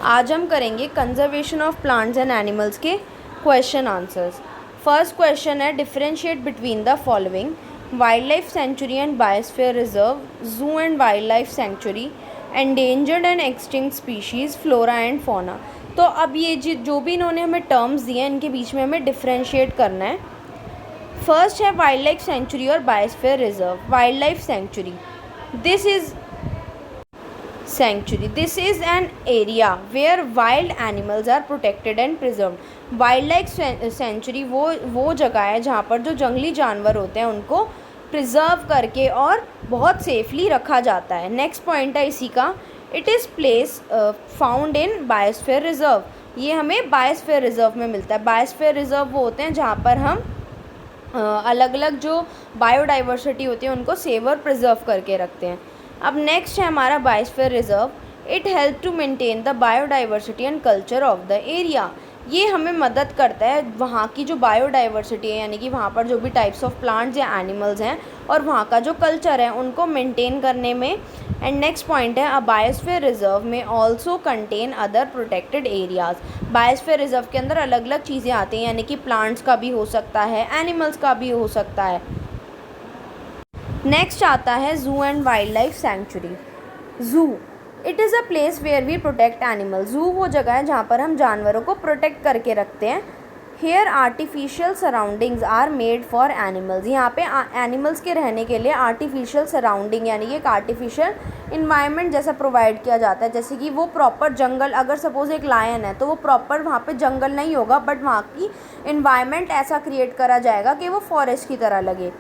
आज हम करेंगे conservation of plants and animals के क्वेश्चन आंसर्स। फर्स्ट क्वेश्चन है differentiate between the following: wildlife sanctuary and biosphere reserve, zoo and wildlife sanctuary, endangered and extinct species, flora and fauna. तो अब ये जो भी इन्होंने हमें terms दिए हैं इनके बीच में हमें डिफरेंशिएट करना है। फर्स्ट है वाइल्ड लाइफ सेंचुरी और biosphere reserve. Wild life sanctuary, this is an area where wild animals are protected and preserved। Wild life sanctuary वो जगह है जहाँ पर जो जंगली जानवर होते हैं उनको प्रिजर्व करके और बहुत सेफली रखा जाता है। नेक्स्ट पॉइंट है इसी का, it is place found in biosphere reserve. ये हमें बायोस्फीयर रिजर्व में मिलता है। बायोस्फीयर रिजर्व वो होते हैं जहाँ पर हम अलग अलग जो बायोडाइवर्सिटी होती है उनको सेव और प्रिजर्व करके रखते हैं। अब नेक्स्ट है हमारा biosphere reserve. It help to maintain the biodiversity and culture of the area. ये हमें मदद करता है वहाँ की जो बायोडाइवर्सिटी है, यानी कि वहाँ पर जो भी टाइप्स ऑफ प्लांट्स या एनिमल्स हैं और वहाँ का जो कल्चर है उनको मेंटेन करने में। एंड नेक्स्ट पॉइंट है, अ बायोस्फीयर रिजर्व में also contain other protected areas. Biosphere reserve के अंदर अलग अलग चीज़ें आती हैं, यानी कि प्लांट्स का भी हो सकता है, एनिमल्स का भी हो सकता है। नेक्स्ट आता है zoo and wildlife sanctuary. Zoo, it is a place where we protect animal. Zoo वो जगह है जहाँ पर हम जानवरों को प्रोटेक्ट करके रखते हैं। Here artificial surroundings are made for animals. यहाँ पे एनिमल्स के रहने के लिए आर्टिफिशियल सराउंडिंग यानी कि एक आर्टिफिशियल इन्वायरमेंट जैसा प्रोवाइड किया जाता है। जैसे कि वो प्रॉपर जंगल, अगर सपोज़ एक लायन है तो वो प्रॉपर वहाँ पे जंगल नहीं होगा, बट वहाँ की इन्वायरमेंट ऐसा क्रिएट करा जाएगा कि वो फॉरेस्ट की तरह लगे।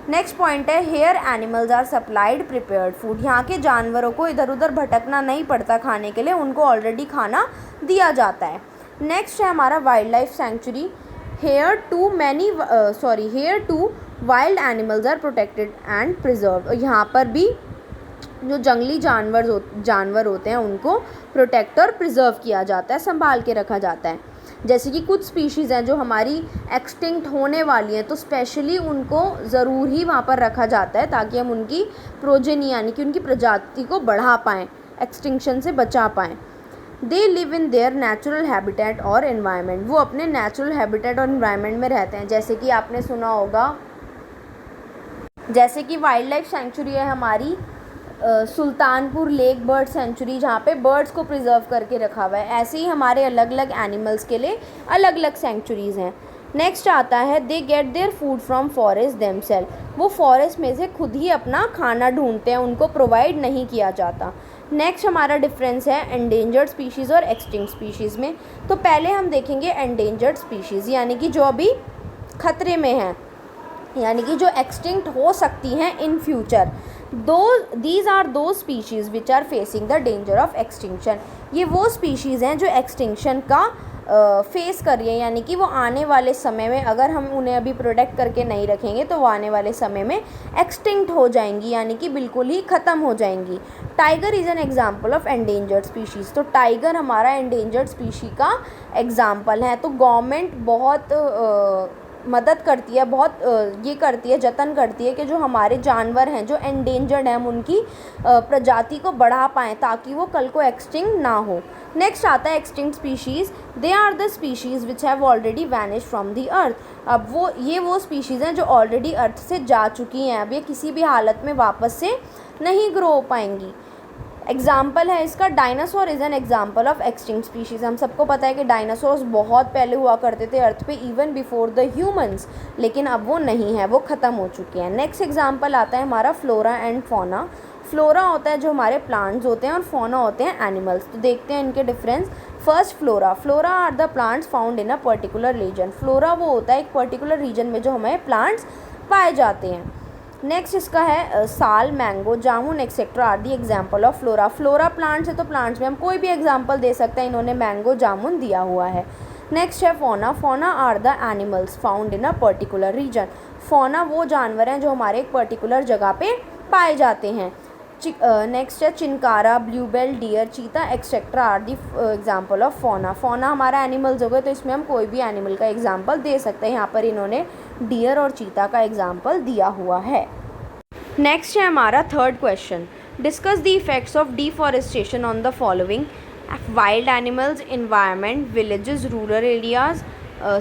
नेक्स्ट पॉइंट है, here animals are supplied prepared food. यहाँ के जानवरों को इधर उधर भटकना नहीं पड़ता खाने के लिए, उनको ऑलरेडी खाना दिया जाता है। नेक्स्ट है हमारा wildlife sanctuary. Here too wild animals are protected and preserve. यहाँ पर भी जो जंगली जानवर होते हैं उनको प्रोटेक्ट और प्रिजर्व किया जाता है, संभाल के रखा जाता है। जैसे कि कुछ स्पीशीज़ हैं जो हमारी एक्सटिंक्ट होने वाली हैं, तो स्पेशली उनको ज़रूर ही वहाँ पर रखा जाता है ताकि हम उनकी प्रोजेनी यानी कि उनकी प्रजाति को बढ़ा पाएँ, एक्सटिंक्शन से बचा पाएँ। They live in their natural habitat और एनवायरनमेंट। वो अपने नेचुरल हैबिटेट और एनवायरनमेंट में रहते हैं। जैसे कि आपने सुना होगा, जैसे कि वाइल्ड लाइफ सेंचुरी है हमारी सुल्तानपुर लेक बर्ड सेंचुरी, जहाँ पे बर्ड्स को प्रिजर्व करके रखा हुआ है। ऐसे ही हमारे अलग अलग एनिमल्स के लिए अलग अलग सेंचुरीज़ हैं। नेक्स्ट आता है, they get their food from forest themselves. वो फॉरेस्ट में से खुद ही अपना खाना ढूंढते हैं, उनको प्रोवाइड नहीं किया जाता। नेक्स्ट हमारा डिफरेंस है एंडेंजर्ड स्पीशीज़ और एक्सटिंक्ट स्पीशीज़ में। तो पहले हम देखेंगे एंडेंजर्ड स्पीशीज़, यानी कि जो अभी खतरे में हैं, यानी कि जो एक्सटिंक्ट हो सकती हैं इन फ्यूचर। दीज आर दो species which are facing the danger of extinction. ये वो स्पीशीज़ हैं जो एक्सटिंक्शन का फेस कर रही है, यानी कि वो आने वाले समय में अगर हम उन्हें अभी प्रोटेक्ट करके नहीं रखेंगे तो वो आने वाले समय में एक्सटिंक्ट हो जाएंगी, यानी कि बिल्कुल ही ख़त्म हो जाएंगी। Tiger is an example of endangered species. तो टाइगर हमारा एंडेंजर्ड स्पीशी का एग्जाम्पल है। तो गवर्नमेंट बहुत मदद करती है, बहुत ये करती है, जतन करती है कि जो हमारे जानवर हैं जो एंडेंजर्ड हैं हम उनकी प्रजाति को बढ़ा पाएँ ताकि वो कल को एक्सटिंक्ट ना हो। नेक्स्ट आता है extinct species. They are the species which have already vanish from the earth. अब वो स्पीशीज़ हैं जो ऑलरेडी अर्थ से जा चुकी हैं, अब ये किसी भी हालत में वापस से नहीं ग्रो हो पाएंगी। एग्जाम्पल है इसका, dinosaur is an example of extinct species. हम सबको पता है कि डायनासोर्स बहुत पहले हुआ करते थे अर्थ पे, इवन बिफोर द ह्यूमंस, लेकिन अब वो नहीं है, वो ख़त्म हो चुके हैं। नेक्स्ट एग्जाम्पल आता है हमारा फ्लोरा एंड फौना। फ्लोरा होता है जो हमारे प्लांट्स होते हैं और फौना होते हैं एनिमल्स। तो देखते हैं इनके difference. First flora are the plants found in a particular region. Flora वो होता है एक पर्टिकुलर रीजन में जो हमें प्लांट्स पाए जाते हैं। नेक्स्ट इसका है साल, मैंगो, जामुन etcetera are the example of flora. Flora plants है तो प्लांट्स में हम कोई भी एग्जाम्पल दे सकते हैं, इन्होंने मैंगो, जामुन दिया हुआ है। नेक्स्ट है fauna are the animals found in a particular region. Fauna वो जानवर हैं जो हमारे एक पर्टिकुलर जगह पे पाए जाते हैं। नेक्स्ट है chinkara, bluebell, deer, cheetah etcetera are the example of fauna. Fauna हमारा एनिमल्स हो गए तो इसमें हम कोई भी एनिमल का एग्जाम्पल दे सकते हैं। यहाँ पर इन्होंने डियर और चीता का एग्जाम्पल दिया हुआ है। नेक्स्ट है हमारा third question, discuss the effects of deforestation on the following. Wild animals, environment, villages, rural areas,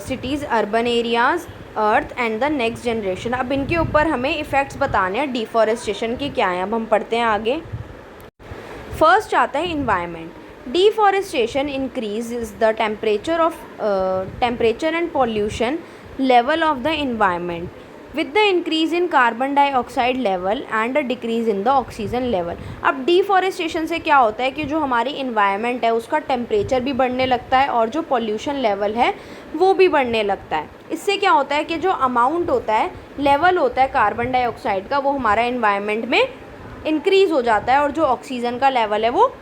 cities, urban areas, earth and the next generation. अब इनके ऊपर हमें इफ़ेक्ट्स बताने हैं डिफॉरेस्टेशन के क्या हैं। अब हम पढ़ते हैं आगे। फर्स्ट आता है environment. Deforestation increase the temperature and pollution level of the environment with the increase in carbon dioxide level and a decrease in the oxygen level. अब डिफॉरेस्टेशन से क्या होता है कि जो हमारी इन्वायरमेंट है उसका टेम्परेचर भी बढ़ने लगता है और जो पॉल्यूशन लेवल है वो भी बढ़ने लगता है। इससे क्या होता है कि जो अमाउंट होता है, लेवल होता है कार्बन डाइऑक्साइड का, वो हमारा इन्वायरमेंट में इंक्रीज़ हो जाता है और जो ऑक्सीजन का लेवल है वो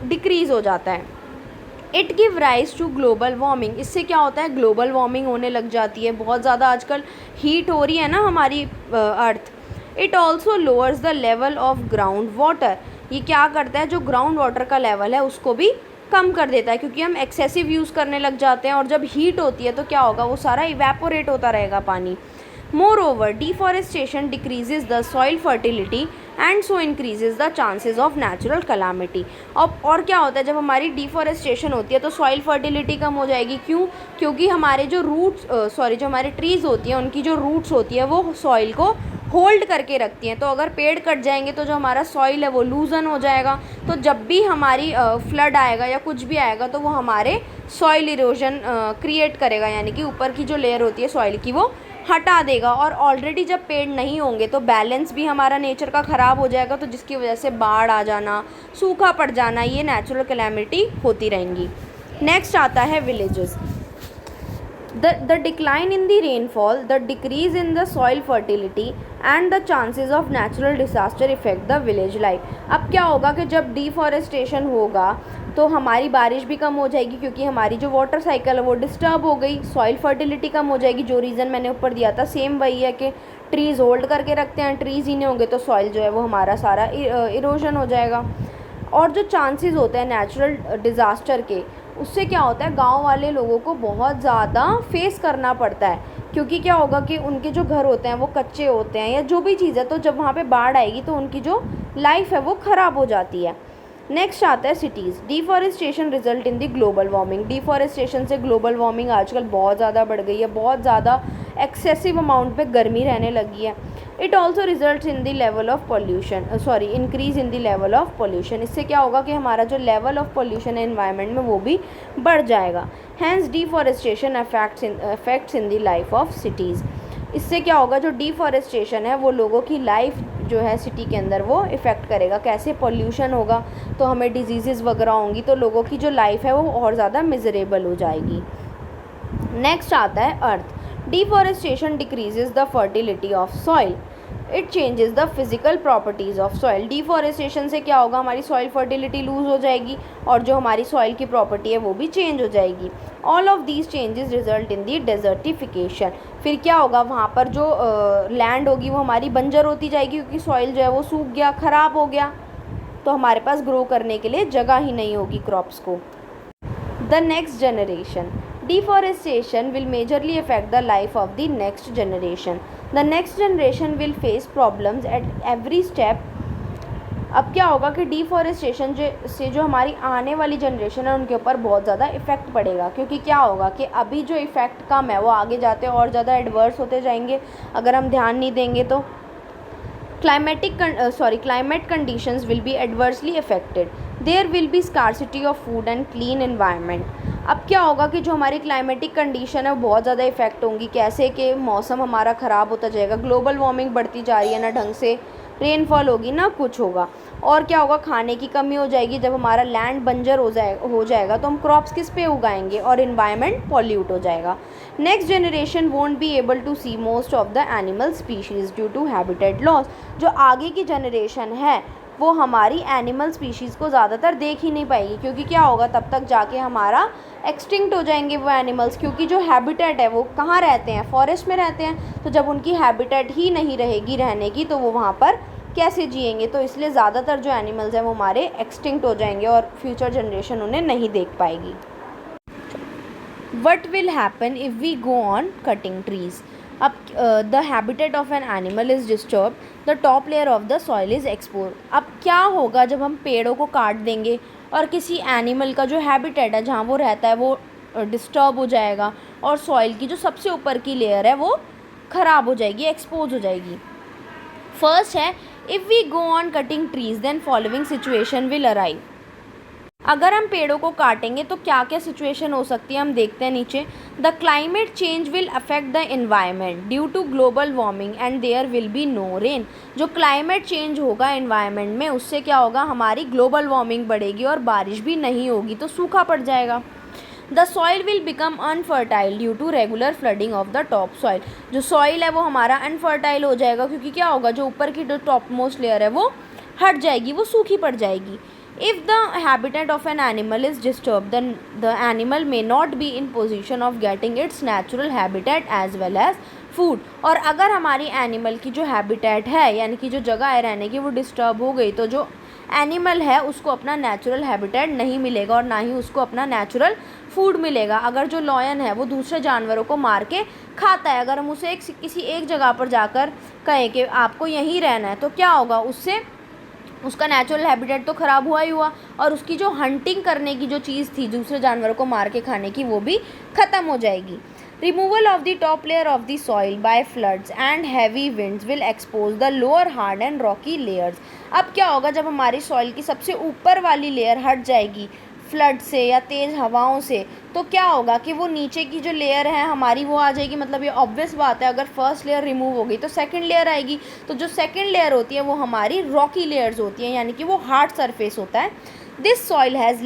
डिक्रीज़ हो जाता है। It give rise to global warming. इससे क्या होता है, ग्लोबल वार्मिंग होने लग जाती है। बहुत ज़्यादा आजकल हीट हो रही है ना हमारी earth. It also lowers the level of ground water. ये क्या करता है, जो ग्राउंड वाटर का लेवल है उसको भी कम कर देता है, क्योंकि हम एक्सेसिव यूज़ करने लग जाते हैं और जब हीट होती है तो क्या होगा, वो सारा इवेपोरेट होता रहेगा पानी। Moreover, deforestation decreases the soil fertility and so increases the chances of natural calamity. अब और क्या होता है, जब हमारी डिफॉरेस्टेशन होती है तो सॉइल फर्टिलिटी कम हो जाएगी। क्यों? क्योंकि हमारे जो जो हमारे ट्रीज़ होती हैं उनकी जो रूट्स होती है वो सॉइल को होल्ड करके रखती हैं। तो अगर पेड़ कट जाएंगे तो जो हमारा सॉइल है वो लूजन हो जाएगा। तो जब भी हमारी फ्लड आएगा या कुछ भी आएगा तो वो हमारे सॉइल इरोजन क्रिएट करेगा, यानी कि ऊपर की जो लेयर होती है सॉइल की वो हटा देगा। और ऑलरेडी जब पेड़ नहीं होंगे तो बैलेंस भी हमारा नेचर का ख़राब हो जाएगा, तो जिसकी वजह से बाढ़ आ जाना, सूखा पड़ जाना, ये नेचुरल कैलेमिटी होती रहेंगी। नेक्स्ट आता है villages. The decline in the rainfall, the decrease in the soil fertility and the chances of natural disaster affect the village life. अब क्या होगा कि जब डिफॉरेस्टेशन होगा तो हमारी बारिश भी कम हो जाएगी, क्योंकि हमारी जो वाटर साइकिल है वो डिस्टर्ब हो गई। सॉइल फर्टिलिटी कम हो जाएगी। जो रीज़न मैंने ऊपर दिया था सेम वही है कि ट्रीज़ होल्ड करके रखते हैं, ट्रीज़ ही नहीं होंगे तो सॉइल जो है वो हमारा सारा इरोजन हो जाएगा। और जो चांसेस होते हैं नेचुरल डिज़ास्टर के, उससे क्या होता है, गांव वाले लोगों को बहुत ज़्यादा फेस करना पड़ता है। क्योंकि क्या होगा कि उनके जो घर होते हैं वो कच्चे होते हैं या जो भी चीज़ है, तो जब वहाँ पे बाढ़ आएगी तो उनकी जो लाइफ है वो ख़राब हो जाती है। नेक्स्ट आता है cities. Deforestation result in the global warming. Deforestation से ग्लोबल वार्मिंग आजकल बहुत ज़्यादा बढ़ गई है, बहुत ज़्यादा एक्सेसिव अमाउंट पे गर्मी रहने लगी है। It also result in the level of pollution, increase in the level of pollution. इससे क्या होगा कि हमारा जो लेवल ऑफ पॉल्यूशन है एनवायरनमेंट में वो भी बढ़ जाएगा। Hence deforestation affects in the life of cities. इससे क्या होगा, जो डिफॉरेस्टेशन है वो लोगों की लाइफ जो है सिटी के अंदर वो इफ़ेक्ट करेगा। कैसे? पॉल्यूशन होगा तो हमें डिजीज़ वगैरह होंगी, तो लोगों की जो लाइफ है वो और ज़्यादा मिजरेबल हो जाएगी। नेक्स्ट आता है earth. Deforestation decreases the fertility of soil. It changes the physical properties of soil. Deforestation से क्या होगा, हमारी सॉइल फर्टिलिटी लूज़ हो जाएगी और जो हमारी सॉइल की प्रॉपर्टी है वो भी चेंज हो जाएगी। All of these changes result in the desertification. फिर क्या होगा, वहाँ पर जो लैंड होगी वो हमारी बंजर होती जाएगी, क्योंकि सॉइल जो है वो सूख गया, ख़राब हो गया, तो हमारे पास ग्रो करने के लिए जगह ही नहीं होगी क्रॉप्स को। The next generation. Deforestation will majorly affect the life of the next generation. The next generation will face problems at every step. अब क्या होगा कि डिफॉरेस्टेशन से जो हमारी आने वाली जनरेशन है उनके ऊपर बहुत ज़्यादा इफ़ेक्ट पड़ेगा, क्योंकि क्या होगा कि अभी जो इफ़ेक्ट कम है वो आगे जाते और ज़्यादा एडवर्स होते जाएंगे अगर हम ध्यान नहीं देंगे तो। climate conditions will be adversely affected. There will be scarcity of food and clean environment. अब क्या होगा कि जो हमारी क्लाइमेटिक कंडीशन है वो बहुत ज़्यादा इफ़ेक्ट होंगी। कैसे कि मौसम हमारा ख़राब होता जाएगा, ग्लोबल वार्मिंग बढ़ती जा रही है, ना ढंग से रेनफॉल होगी ना कुछ होगा। और क्या होगा, खाने की कमी हो जाएगी। जब हमारा लैंड बंजर हो जाएगा तो हम क्रॉप्स किस पे उगाएंगे और इन्वायरमेंट पॉल्यूट हो जाएगा। Next generation won't be able to see most of the animal species due to habitat loss. जो आगे की जनरेशन है वो हमारी एनिमल स्पीशीज़ को ज़्यादातर देख ही नहीं पाएगी, क्योंकि क्या होगा, तब तक जाके हमारा एक्सटिंक्ट हो जाएंगे वो एनिमल्स, क्योंकि जो हैबिटेट है वो कहाँ रहते हैं, फॉरेस्ट में रहते हैं। तो जब उनकी हैबिटेट ही नहीं रहेगी रहने की तो वो वहाँ पर कैसे जिएंगे। तो इसलिए ज़्यादातर जो एनिमल्स हैं वो हमारे एक्सटिंक्ट हो जाएंगे और फ्यूचर जनरेशन उन्हें नहीं देख पाएगी। What will happen if we go on cutting trees? अब the habitat of an animal is disturbed, the top layer of the soil is exposed. अब क्या होगा जब हम पेड़ों को काट देंगे और किसी एनिमल का जो हैबिटेट है जहाँ वो रहता है वो डिस्टर्ब हो जाएगा और सॉइल की जो सबसे ऊपर की लेयर है वो ख़राब हो जाएगी, एक्सपोज हो जाएगी। फर्स्ट है, if we go on cutting trees then following situation will arrive. अगर हम पेड़ों को काटेंगे तो क्या क्या सिचुएशन हो सकती है हम देखते हैं नीचे। The climate change will affect the environment due to global warming and there will be no rain. जो क्लाइमेट चेंज होगा इन्वायरमेंट में उससे क्या होगा, हमारी ग्लोबल वार्मिंग बढ़ेगी और बारिश भी नहीं होगी तो सूखा पड़ जाएगा। The soil will become unfertile due to regular flooding of the top soil. जो सॉइल है वो हमारा अनफर्टाइल हो जाएगा क्योंकि क्या होगा, जो ऊपर की जो टॉप मोस्ट लेयर है वो हट जाएगी, वो सूखी पड़ जाएगी। If the habitat of an animal is disturbed, then the animal may not be in position of getting its natural habitat as well as food। और अगर हमारी एनिमल की जो हैबिटेट है यानी कि जो जगह है रहने की वो डिस्टर्ब हो गई तो जो एनिमल है उसको अपना नेचुरल हैबिटेट नहीं मिलेगा और ना ही उसको अपना नेचुरल फूड मिलेगा। अगर जो लॉयन है वो दूसरे जानवरों को मार के खाता है, अगर हम उसे किसी एक जगह पर जाकर कहें कि आपको यहीं रहना है तो क्या होगा, उससे उसका नेचुरल हैबिटेट तो ख़राब हुआ ही हुआ और उसकी जो हंटिंग करने की जो चीज़ थी दूसरे जानवरों को मार के खाने की वो भी ख़त्म हो जाएगी। Removal of the top layer of the soil by floods and heavy winds will expose the lower hard and Rocky layers. अब क्या होगा, जब हमारी सॉइल की सबसे ऊपर वाली लेयर हट जाएगी फ्लड से या तेज़ हवाओं से तो क्या होगा कि वो नीचे की जो लेयर है हमारी वो आ जाएगी। मतलब ये ऑब्वियस बात है, अगर फर्स्ट लेयर रिमूव हो गई तो सेकंड लेयर आएगी। तो जो सेकंड लेयर होती है वो हमारी रॉकी लेयर्स होती हैं यानी कि वो हार्ड सरफेस होता है। This soil has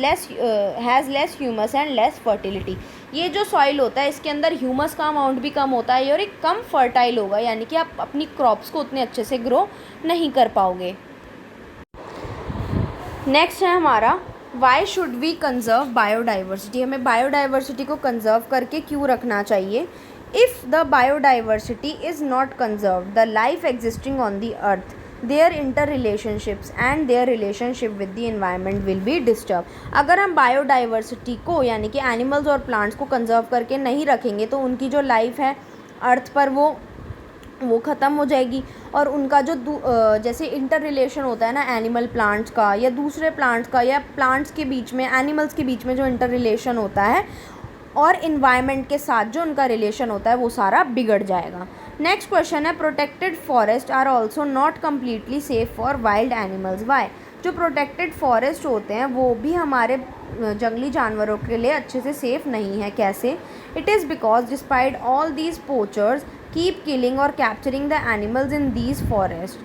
less humus and less fertility. ये जो सॉइल होता है इसके अंदर ह्यूमस का अमाउंट भी कम होता है और एक कम फर्टाइल होगा यानी कि आप अपनी क्रॉप्स को उतने अच्छे से ग्रो नहीं कर पाओगे। नेक्स्ट है हमारा, why should we conserve biodiversity. हमें बायोडाइवर्सिटी को कंजर्व करके क्यों रखना चाहिए। If the biodiversity is not conserve the life existing on the earth their inter relationships and their relationship with the environment will be disturb. अगर हम biodiversity को यानी कि एनिमल्स और प्लांट्स को कंजर्व करके नहीं रखेंगे तो उनकी जो लाइफ है अर्थ पर वो ख़त्म हो जाएगी और उनका जो जैसे इंटर रिलेशन होता है ना एनिमल प्लांट्स का या दूसरे प्लांट्स का या प्लांट्स के बीच में एनिमल्स के बीच में जो इंटर रिलेशन होता है और इन्वायरमेंट के साथ जो उनका रिलेशन होता है वो सारा बिगड़ जाएगा। नेक्स्ट क्वेश्चन है, protected forest are also not completely safe for wild animals. Why. जो प्रोटेक्टेड फॉरेस्ट होते हैं वो भी हमारे जंगली जानवरों के लिए अच्छे से सेफ़ नहीं है। कैसे? It is because despite all these poachers keep killing और capturing the animals in these forest.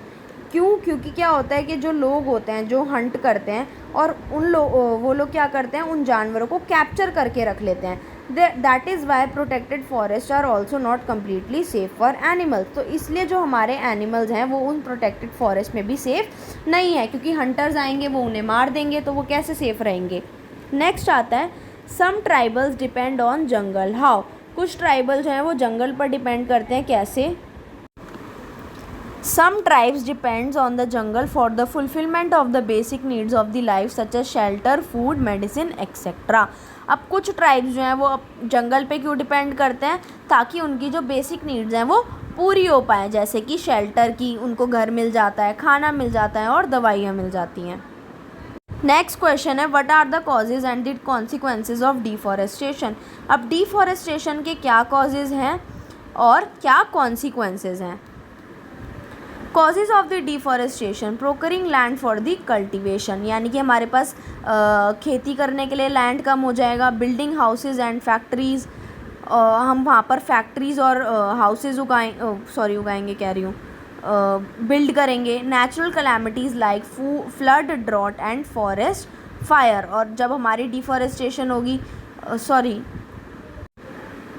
क्यों? क्योंकि क्या होता है कि जो लोग होते हैं जो हंट करते हैं और वो लोग क्या करते हैं, उन जानवरों को कैप्चर करके रख लेते हैं। That is why protected forest are also not completely safe for animals. तो इसलिए जो हमारे एनिमल्स हैं वो उन प्रोटेक्टेड फॉरेस्ट में भी सेफ़ नहीं है क्योंकि हंटर्स आएंगे वो उन्हें मार देंगे तो वो कैसे सेफ़ रहेंगे। नेक्स्ट आता है, some tribals depend on jungle. How. कुछ ट्राइबल्स हैं वो जंगल पर डिपेंड करते हैं। कैसे? Some tribes depends on the jungle for the fulfillment of the basic needs of the life such as shelter, food, medicine, etc. अब कुछ ट्राइब्स जो हैं वो जंगल पे क्यों डिपेंड करते हैं, ताकि उनकी जो बेसिक नीड्स हैं वो पूरी हो पाएँ, जैसे कि शेल्टर की, उनको घर मिल जाता है, खाना मिल जाता है और दवाइयाँ मिल जाती हैं। नेक्स्ट क्वेश्चन है, what are the causes and the consequences of deforestation. अब डिफॉरेस्टेशन के क्या कॉजेज़ हैं और क्या कॉन्सिक्वेंसेज हैं। Causes of the deforestation, procuring land for the cultivation, यानी कि हमारे पास खेती करने के लिए लैंड कम हो जाएगा। बिल्डिंग हाउसेज एंड फैक्ट्रीज़, हम वहाँ पर फैक्ट्रीज़ और हाउसेज उगाएंगे कह रही हूँ, बिल्ड करेंगे। Natural calamities like flood, drought and forest fire. और जब हमारी डिफॉरेस्टेशन होगी,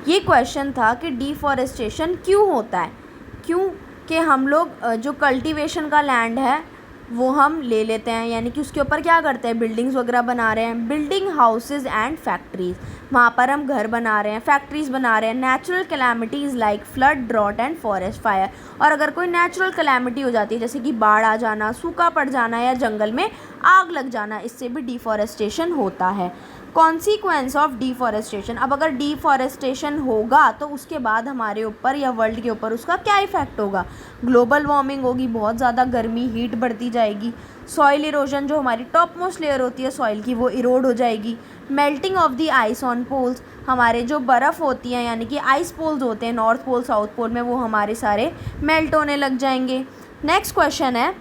ये क्वेश्चन था कि डिफॉरेस्टेशन क्यों होता है, क्यों कि हम लोग जो कल्टीवेशन का लैंड है वो हम ले लेते हैं, यानी कि उसके ऊपर क्या करते हैं, बिल्डिंग्स वगैरह बना रहे हैं। बिल्डिंग हाउसेज एंड फैक्ट्रीज़, वहाँ पर हम घर बना रहे हैं, फैक्ट्रीज़ बना रहे हैं। Natural calamities like flood, drought and forest fire. और अगर कोई नेचुरल कैलामिटी हो जाती है जैसे कि बाढ़ आ जाना, सूखा पड़ जाना या जंगल में आग लग जाना, इससे भी डिफॉरेस्टेशन होता है। कॉन्सिक्वेंस ऑफ डिफॉरेस्टेशन, अब अगर डिफॉरेस्टेशन होगा तो उसके बाद हमारे ऊपर या वर्ल्ड के ऊपर उसका क्या इफ़ेक्ट होगा? ग्लोबल वार्मिंग होगी, बहुत ज़्यादा गर्मी, हीट बढ़ती जाएगी। सॉइल इरोजन, जो हमारी टॉप मोस्ट लेयर होती है सॉइल की, वो इरोड हो जाएगी। Melting of the ice on poles, हमारे जो बर्फ़ होती हैं यानी कि आइस पोल्स होते हैं नॉर्थ पोल साउथ पोल में, वो हमारे सारे मेल्ट होने लग जाएंगे। नेक्स्ट क्वेश्चन है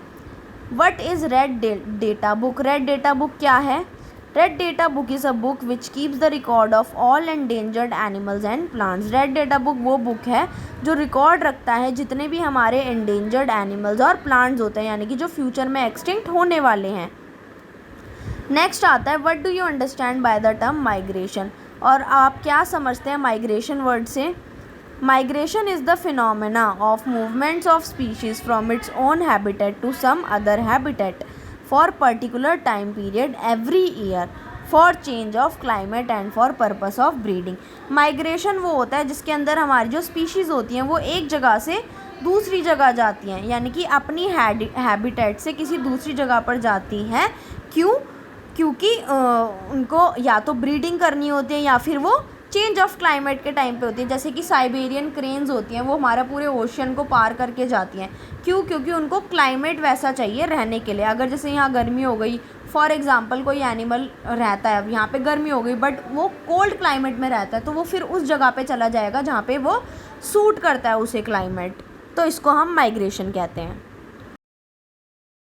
what is red data book? Red data book क्या है? Red data book is a book which keeps the record of all endangered animals and plants. Red data book वो बुक है जो record रखता है जितने भी हमारे एंडेंजर्ड एनिमल्स और प्लांट्स होते हैं, यानी कि जो फ्यूचर में एक्सटिंक्ट होने वाले हैं। नेक्स्ट आता है what do you understand by the term migration? और आप क्या समझते हैं माइग्रेशन वर्ड से? Migration is the phenomena of movements of species from its own habitat to some other habitat for particular time period every year for change of climate and for purpose of breeding. Migration वो होता है जिसके अंदर हमारी जो species होती हैं वो एक जगह से दूसरी जगह जाती हैं, यानी कि अपनी हैबिटेट से किसी दूसरी जगह पर जाती हैं। क्यों? क्योंकि उनको या तो ब्रीडिंग करनी होती है या फिर वो चेंज ऑफ क्लाइमेट के टाइम पे होती है। जैसे कि साइबेरियन क्रेन्स होती हैं, वो हमारा पूरे ओशियन को पार करके जाती हैं। क्यों? क्योंकि उनको क्लाइमेट वैसा चाहिए रहने के लिए। अगर जैसे यहाँ गर्मी हो गई, फॉर एग्जांपल कोई एनिमल रहता है, अब यहाँ पे गर्मी हो गई बट वो कोल्ड क्लाइमेट में रहता है, तो वो फिर उस जगह पे चला जाएगा जहाँ पे वो सूट करता है उसे क्लाइमेट, तो इसको हम माइग्रेशन कहते हैं।